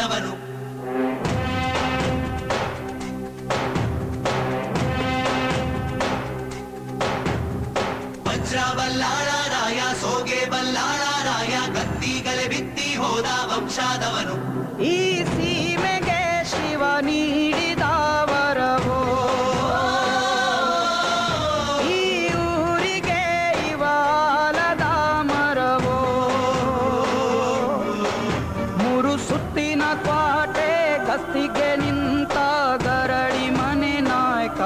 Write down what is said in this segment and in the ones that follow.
ನೀಡಿದವನು. ವಜ್ರ ಬಲ್ಲಾಳರಾಯ, ಸೋಗೆ ಬಲ್ಲಾಳರಾಯ, ಕತ್ತಿಗಲೆ ಬಿತ್ತಿ ಹೋದ ವಂಶಾದವನು. ಈ ಸೀಮೆಗೆ ಶಿವ ನೀಡಿದ ವರವೋ, ಈ ಊರಿಗೆ ಇವಾಲದ ಮರವೋ, ಮೂರು ಸುತ್ತಿನ ಕ್ವಾಟೆ ಗಸ್ತಿಗೆ ನಿಂತ ಗರಡಿ ಮನೆ ನಾಯಕ.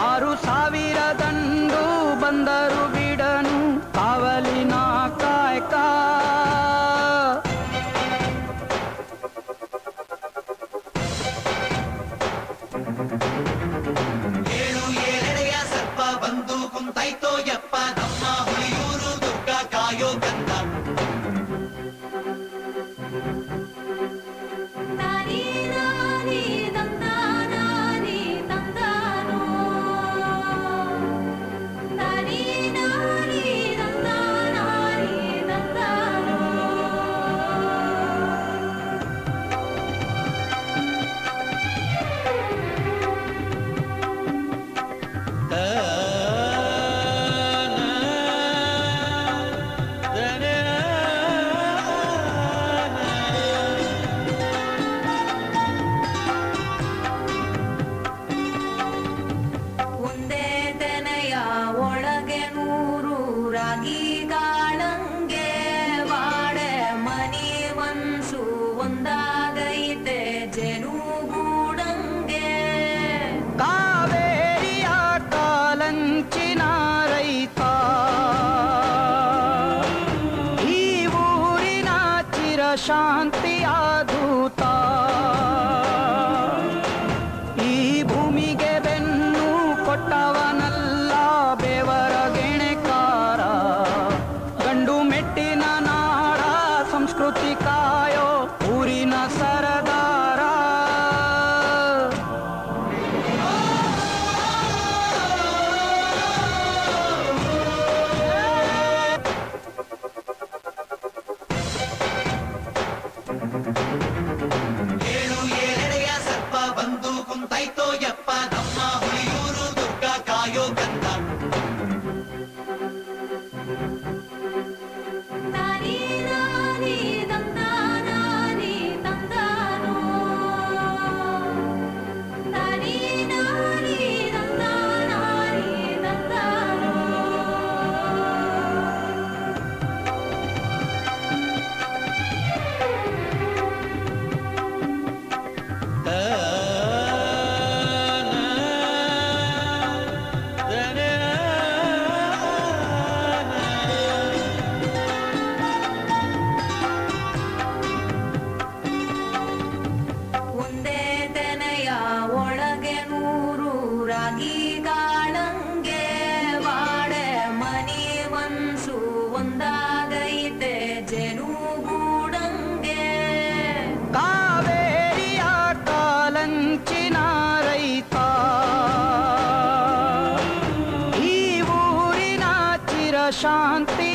6,000 ದಂಡು ಬಂದರು ಬಿಡನು ಕಾವಲಿನ ಕಾಯಕ. ಏಳು ಏಳೆಡೆಯ ಸರ್ಪ ಬಂದು ಕುಂತೈತೋ ಯಪ್ಪ, ನಮ್ಮ ಹುಳಿಯೂರು ದುರ್ಗ ಕಾಯೋ ಗಂಧ. ಕಾವೇರಿಯ ಕಾಲಂಚಿನ ರೈತ, ಈ ಊರಿನ ಚಿರಶಾಂತಿಯ ದೂತ. ಈ ಭೂಮಿಗೆ ಬೆನ್ನು ಕೊಟ್ಟವನಲ್ಲ ಬೆವರ ಗೆಣೆಕಾರ, ಗಂಡು ಮೆಟ್ಟಿನ ನಾಡ ಸಂಸ್ಕೃತಿ ಕಾಯೋ ಊರಿನ ಸರದಾರ. ಏಳು ಏಳೆಡೆಯ ಸರ್ಪ ಬಂದು ಕುಂತೈತೋ ಯಪ್ಪ, ನಮ್ಮ ಹುಳಿಯೂರು ದುರ್ಗ ಕಾಯೋ ಗಂಧ. ಕಾವೇರಿಯ ಕಾಲಂಚಿನ ರೈತ, ಈ ಊರಿನ ಚಿರಶಾಂತಿ